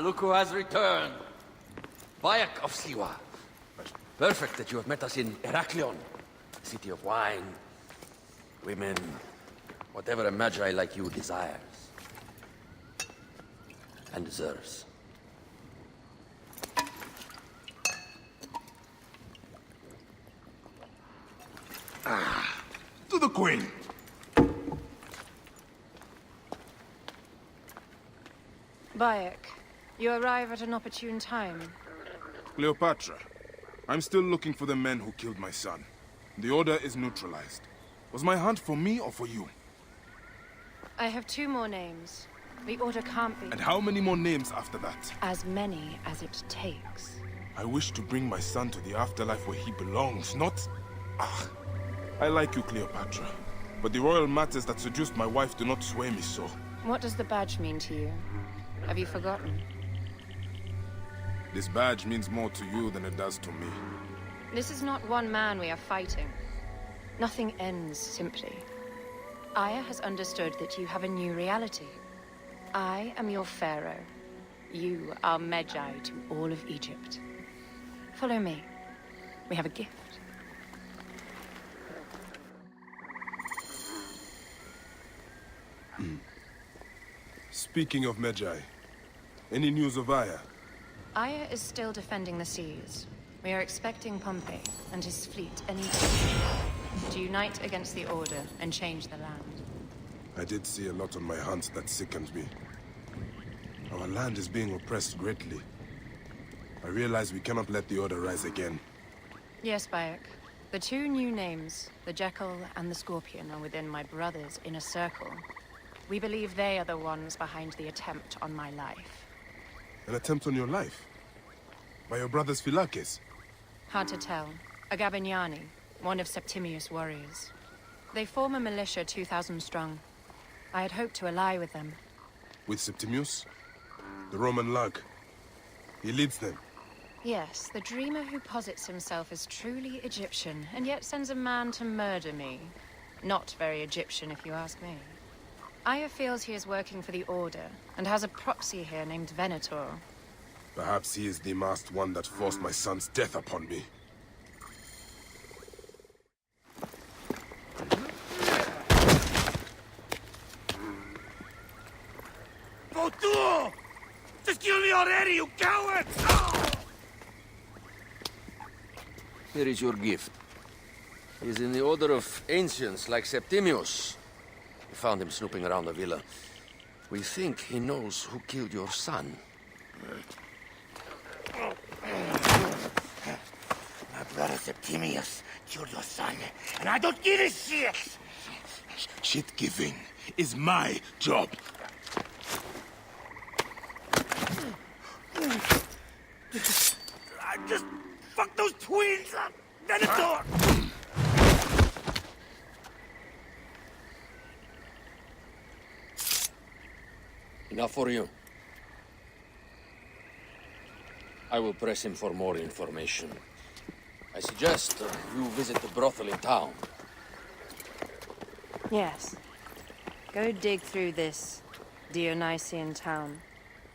look who has returned. Bayek of Siwa. Perfect that you have met us in Heraklion, city of wine, women, whatever a magi like you desires. And deserves. To the Queen! Bayek, you arrive at an opportune time. Cleopatra, I'm still looking for the men who killed my son. The order is neutralized. Was my hunt for me or for you? I have 2 more names. The order can't be... And how many more names after that? As many as it takes. I wish to bring my son to the afterlife where he belongs, not... Ah, I like you, Cleopatra. But the royal matters that seduced my wife do not sway me so. What does the badge mean to you? Have you forgotten? This badge means more to you than it does to me. This is not one man we are fighting. Nothing ends simply. Aya has understood that you have a new reality. I am your pharaoh. You are Magi to all of Egypt. Follow me. We have a gift. Speaking of Magi, any news of Aya? Aya is still defending the seas. We are expecting Pompey and his fleet any day to unite against the Order and change the land. I did see a lot on my hunt that sickened me. Our land is being oppressed greatly. I realize we cannot let the Order rise again. Yes, Bayek. The 2 new names, the Jekyll and the Scorpion, are within my brother's inner circle. We believe they are the ones behind the attempt on my life. An attempt on your life? By your brother's Philakes? Hard to tell. A Gabignani, one of Septimius' warriors. They form a militia 2,000 strong. I had hoped to ally with them. With Septimius? The Roman lug? He leads them? Yes, the dreamer who posits himself as truly Egyptian, and yet sends a man to murder me. Not very Egyptian, if you ask me. Aya feels he is working for the Order, and has a proxy here named Venator. Perhaps he is the masked one that forced my son's death upon me. Votu! Just kill me already, you coward! Here is your gift. He is in the order of ancients like Septimius. We found him snooping around the villa. We think he knows who killed your son. My brother Septimius killed your son, and I don't give a shit! Shit-giving is my job. I just fucked those twins up! Venator! Enough for you. I will press him for more information. I suggest you visit the brothel in town. Yes. Go dig through this Dionysian town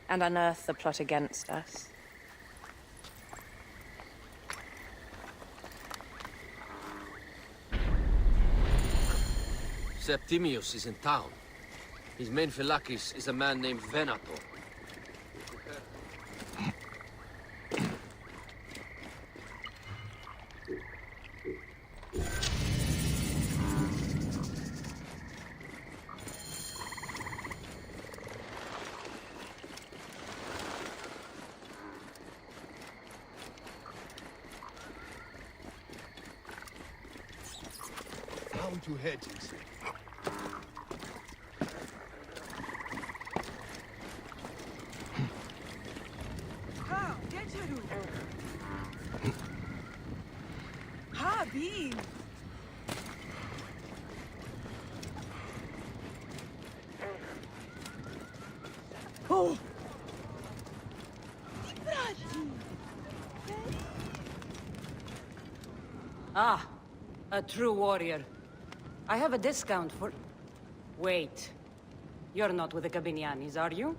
and unearth the plot against us. Septimius is in town. His main Philakes is a man named Venator. How would you head, Jason? Oh! Ah, a true warrior. I have a discount for... Wait. You're not with the Gabinianis, are you?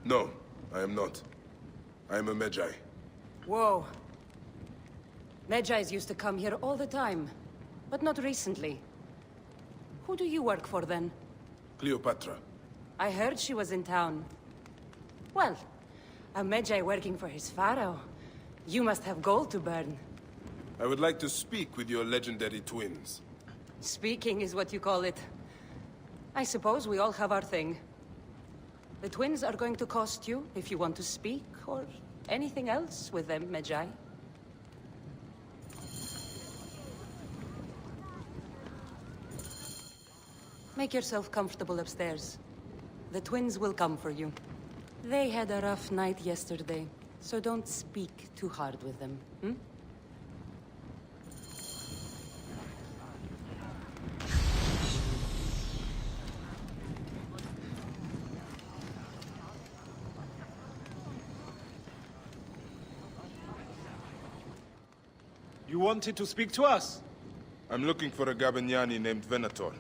No, I am not. I am a Magi. Whoa. Magi's used to come here all the time, but not recently. Who do you work for, then? Cleopatra. I heard she was in town. Well, a Magi working for his pharaoh. You must have gold to burn. I would like to speak with your legendary twins. Speaking is what you call it. I suppose we all have our thing. The twins are going to cost you if you want to speak, or anything else with them, Magi. Make yourself comfortable upstairs. The twins will come for you. They had a rough night yesterday, so don't speak too hard with them, hmm? You wanted to speak to us? I'm looking for a Gabignani named Venator.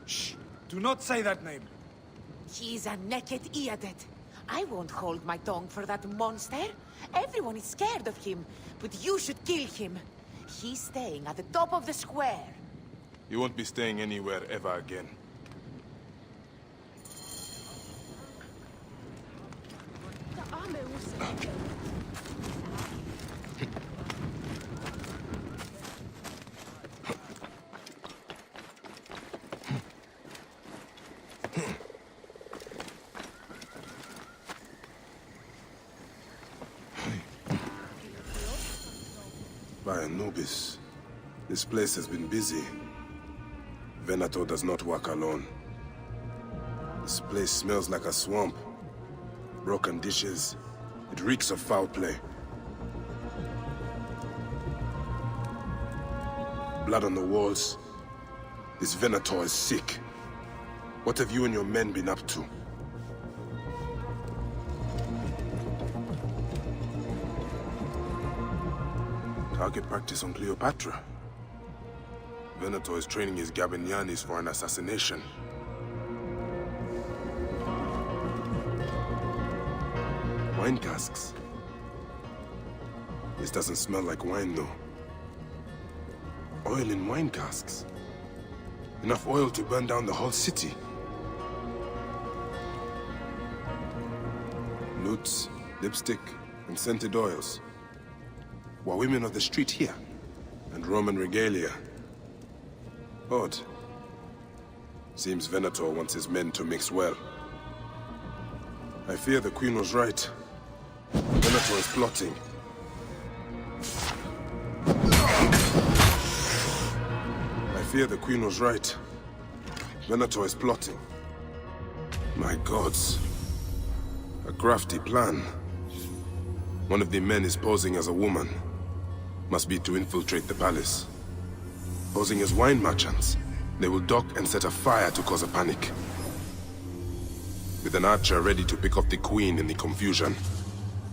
Shh! Do not say that name. He's a naked idiot. I won't hold my tongue for that monster. Everyone is scared of him, but you should kill him. He's staying at the top of the square. You won't be staying anywhere ever again. By Anubis, this place has been busy. Venator does not work alone. This place smells like a swamp. Broken dishes. It reeks of foul play. Blood on the walls. This Venator is sick. What have you and your men been up to? Target practice on Cleopatra. Venator is training his Gabignanis for an assassination. Wine casks. This doesn't smell like wine, though. Oil in wine casks. Enough oil to burn down the whole city. Lutes, lipstick, and scented oils. Were women of the street here? And Roman regalia. Odd. Seems Venator wants his men to mix well. I fear the Queen was right. Venator is plotting. I fear the Queen was right. Venator is plotting. My gods. A crafty plan. One of the men is posing as a woman. Must be to infiltrate the palace. Posing as wine merchants, they will dock and set a fire to cause a panic. With an archer ready to pick off the queen in the confusion.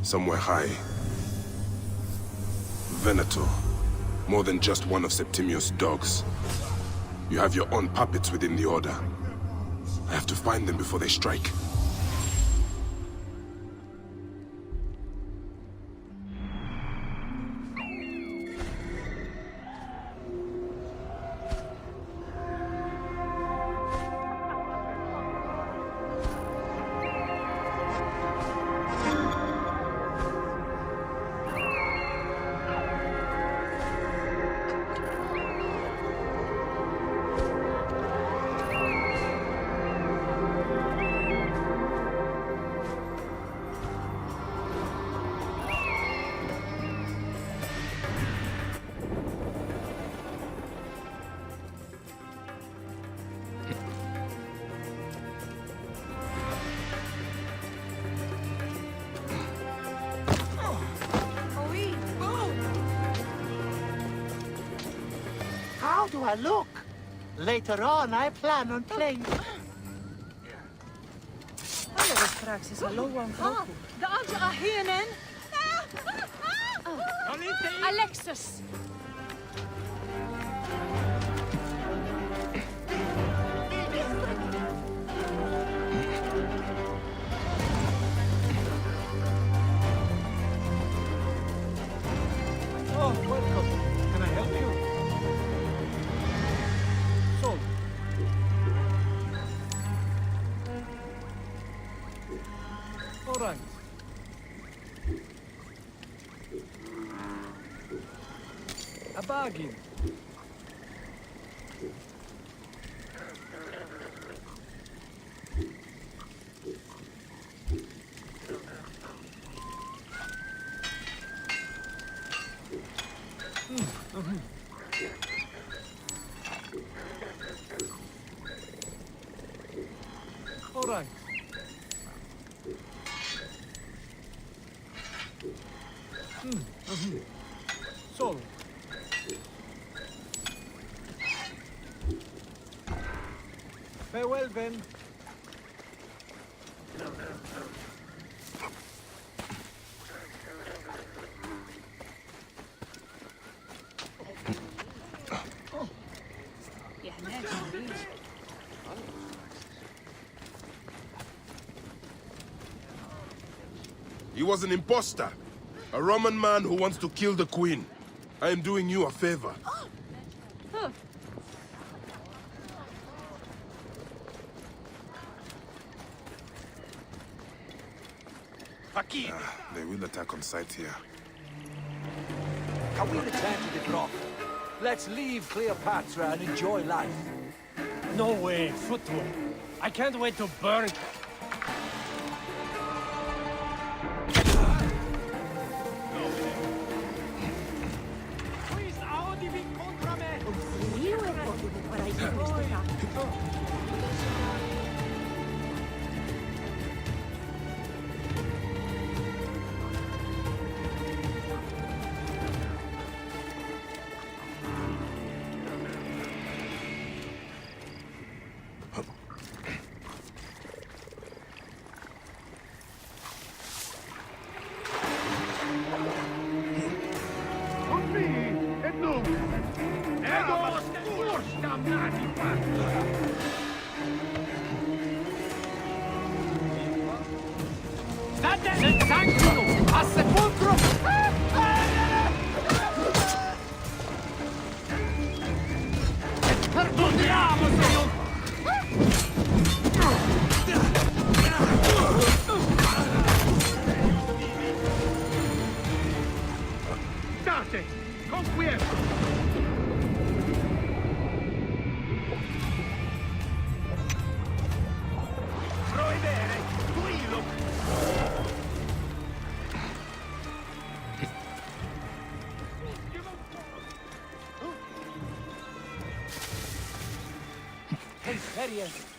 Somewhere high. Venator. More than just one of Septimius' dogs. You have your own puppets within the Order. I have to find them before they strike. How do I look? Later on, I plan on playing... Alexis! All right. A bargain. All right. Solo. Farewell, then. He was an imposter. A Roman man who wants to kill the queen. I am doing you a favor. They will attack on sight here. Can we return to the grotto? Let's leave Cleopatra and enjoy life. No way, football. I can't wait to burn.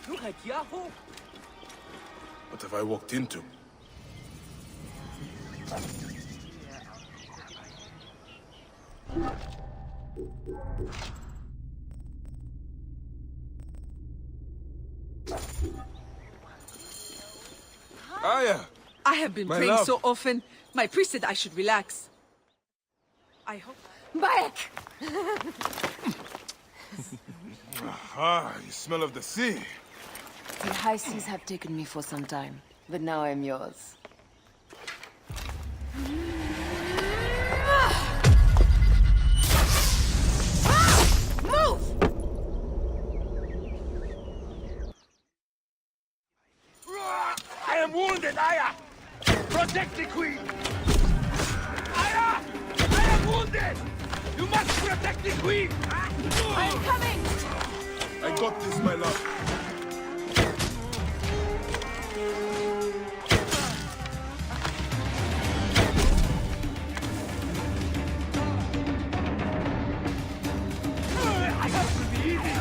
Look at Yahoo! What have I walked into? Aya! I have been praying love. so often. My priest said I should relax. I hope... Back! Ah, you smell of the sea. The high seas have taken me for some time, but now I'm yours. Move! I am wounded, Aya! Protect the queen! Aya! I am wounded! You must protect the queen! I'm coming! I got this, my love. I have to be easy!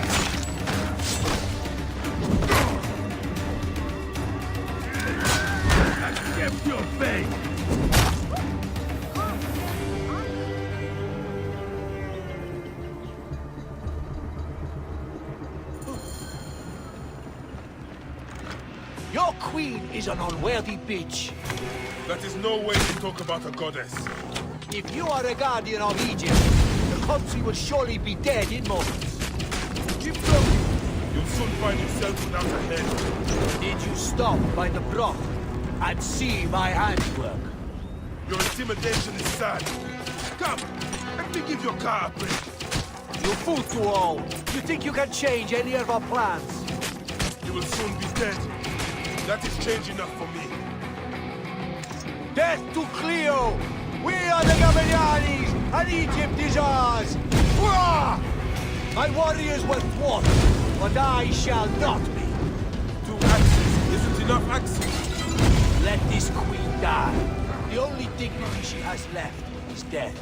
Accept your fate! Your queen is an unworthy bitch. That is no way to talk about a goddess. If you are a guardian of Egypt, the country will surely be dead in moments. Keep going. You'll soon find yourself without a head. Did you stop by the broth and see my handiwork? Your intimidation is sad. Come, let me give your car a break. You fool to all. You think you can change any of our plans? You will soon be dead. That is change enough for me. Death to Cleo! We are the Gabellianis, and Egypt is ours! Hurrah! My warriors were thwarted, but I shall not be. 2 axes isn't enough axes. Let this queen die. The only dignity she has left is death.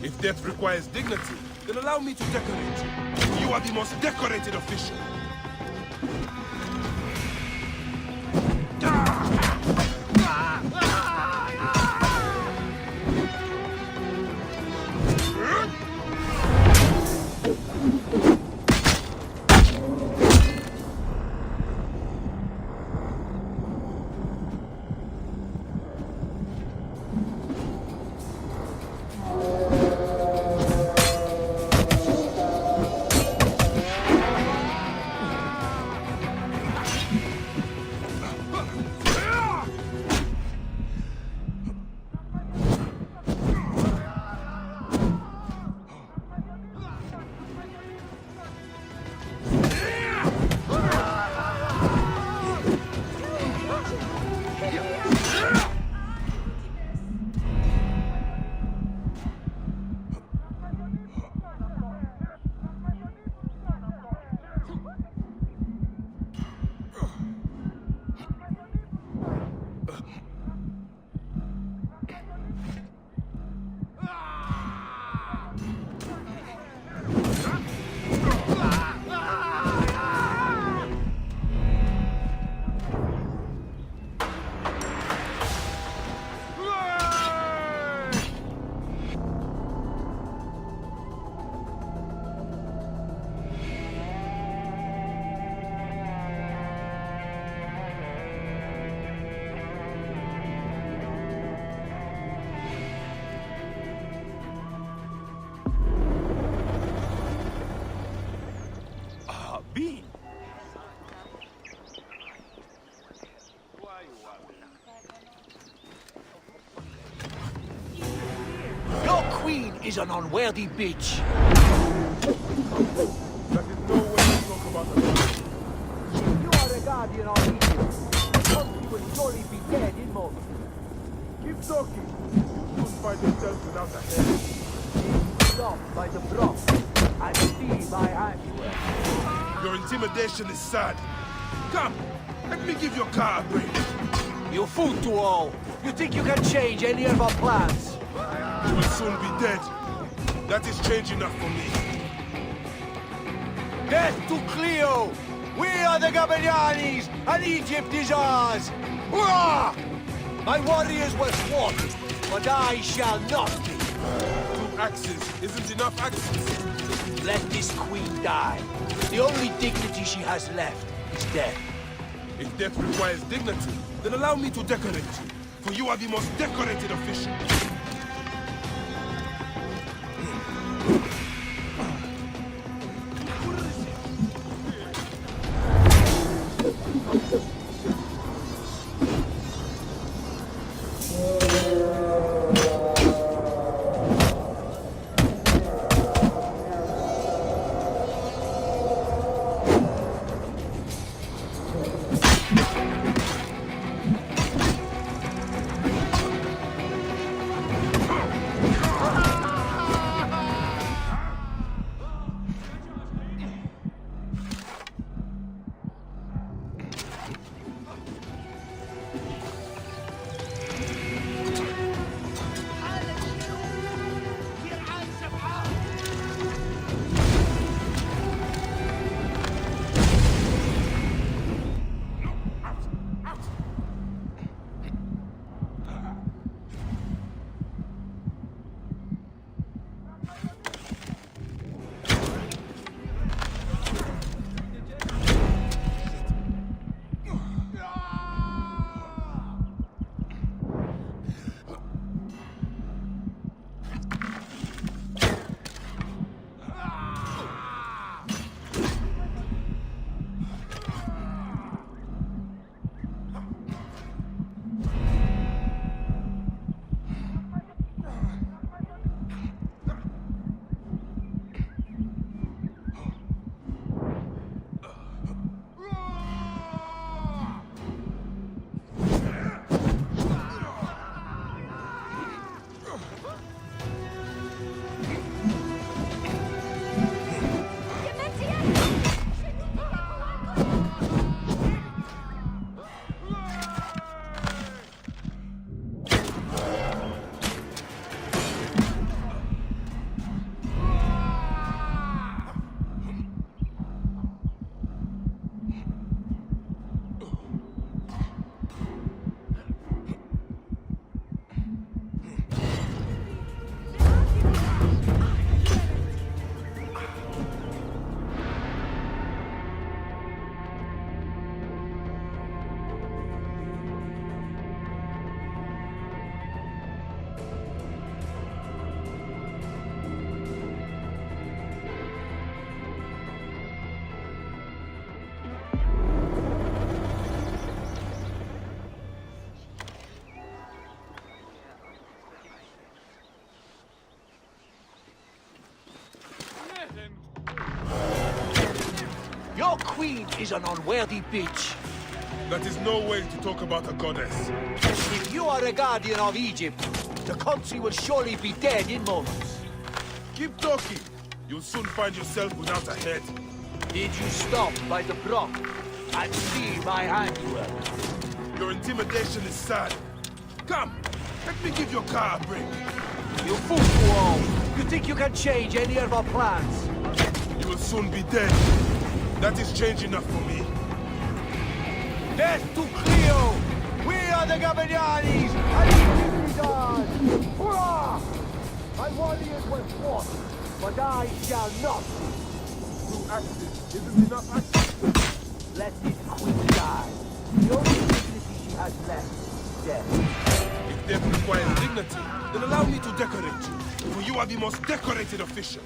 If death requires dignity, then allow me to decorate you. You are the most decorated official. Your queen is an unworthy bitch. That is no way to talk about the Lord. You are a guardian of Egypt. The country will surely be dead in moments. Keep talking. You soon find yourself without a head. Stopped by the Bronx and see my handiwork. Your intimidation is sad. Come, let me give your car a break. You fool to all. You think you can change any of our plans? You will soon be dead. That is change enough for me. Death to Cleo! We are the Gabellianis, and Egypt is ours! Hurrah! My warriors were thwarted, but I shall not be. 2 axes isn't enough axes. Let this queen die. The only dignity she has left is death. If death requires dignity, then allow me to decorate you, for you are the most decorated official. Your queen is an unworthy bitch. That is no way to talk about a goddess. If you are a guardian of Egypt, the country will surely be dead in moments. Keep talking. You'll soon find yourself without a head. Did you stop by the brook and see my handiwork? Your intimidation is sad. Come, let me give your car a break. You fool! You think you can change any of our plans? You will soon be dead. That is change enough for me. Death to Cleo! We are the Gabianis! And these are Hurrah! My warriors were fought, but I shall not. Two axes isn't enough axes. Let this queen die. The only dignity she has left, death. If death requires dignity, then allow me to decorate you, for you are the most decorated official.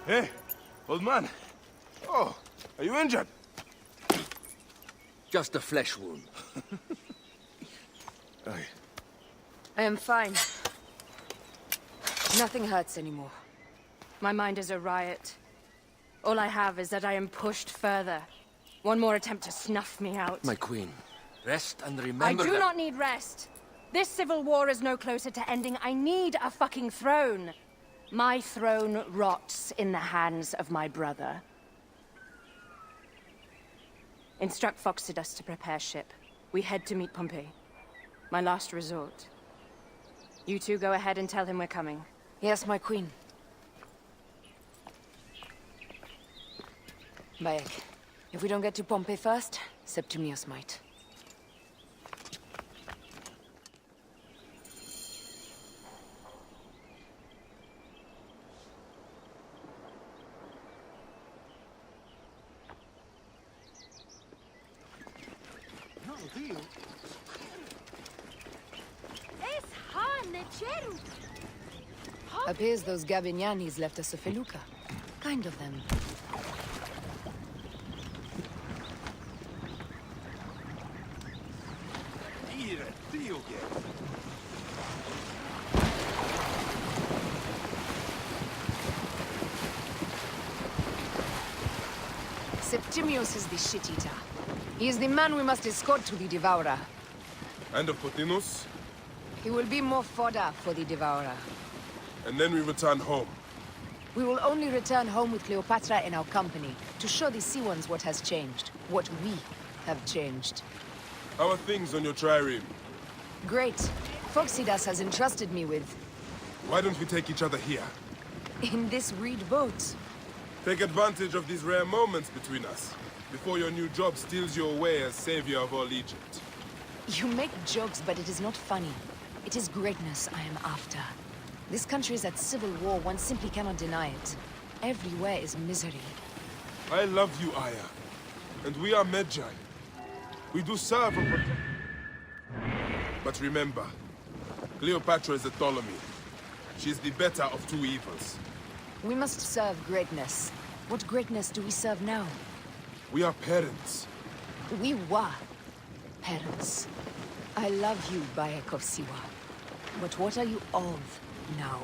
Hey, old man. Oh, are you injured? Just a flesh wound. I am fine. Nothing hurts anymore. My mind is a riot. All I have is that I am pushed further. One more attempt to snuff me out. My queen, rest and remember I do that... not need rest. This civil war is no closer to ending. I need a fucking throne. My throne rots in the hands of my brother. Instruct Foxidas to prepare ship. We head to meet Pompey. My last resort. You two go ahead and tell him we're coming. Yes, my queen. Bayek, if we don't get to Pompey first, Septimius might. Appears those Gabinianis left us a felucca. Kind of them. Septimius is the shit-eater. He is the man we must escort to the Devourer. And of Potinus? He will be more fodder for the Devourer. And then we return home. We will only return home with Cleopatra in our company, to show the Sea Ones what has changed, what we have changed. How are things on your trireme? Great. Foxidas has entrusted me with... Why don't we take each other here? in this reed boat. Take advantage of these rare moments between us, before your new job steals you away as savior of all Egypt. You make jokes, but it is not funny. It is greatness I am after. This country is at civil war, one simply cannot deny it. Everywhere is misery. I love you, Aya. And we are Magi. We do serve and protect. But remember, Cleopatra is a Ptolemy. She is the better of two evils. We must serve greatness. What greatness do we serve now? We are parents. We were parents. I love you, Bayek of Siwa. But what are you of now?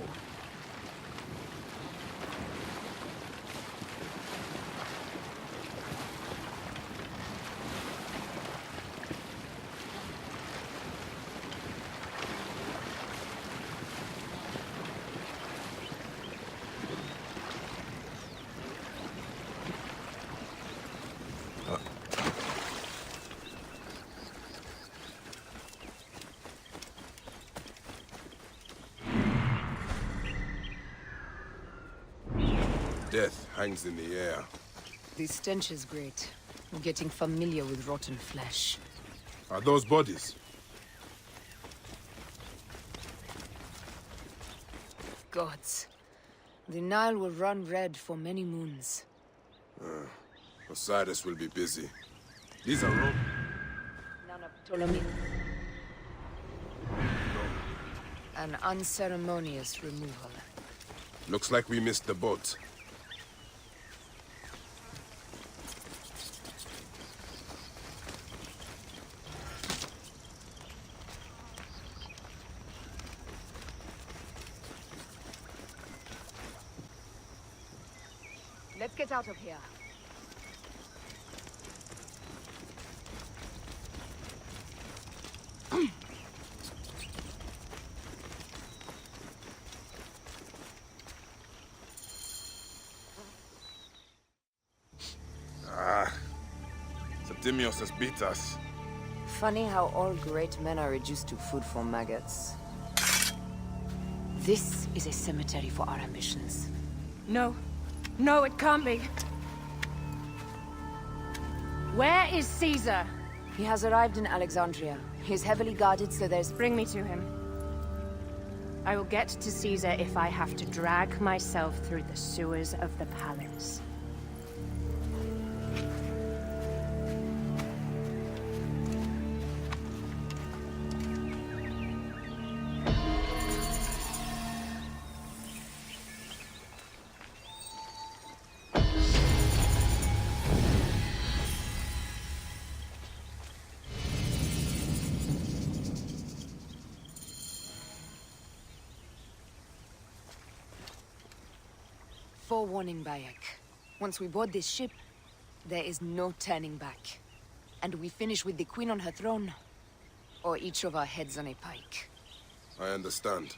Death hangs in the air. The stench is great. I'm getting familiar with rotten flesh. Are those bodies? Gods. The Nile will run red for many moons. Osiris will be busy. These are Rome. None of Ptolemy. An unceremonious removal. Looks like we missed the boat. Let's get out of here. Septimius has beat us. Funny how all great men are reduced to food for maggots. This is a cemetery for our ambitions. No. No, it can't be. Where is Caesar? He has arrived in Alexandria. He is heavily guarded, so there's... Bring me to him. I will get to Caesar if I have to drag myself through the sewers of the palace. Forewarning, Bayek. Once we board this ship, there is no turning back. And we finish with the Queen on her throne, or each of our heads on a pike. I understand.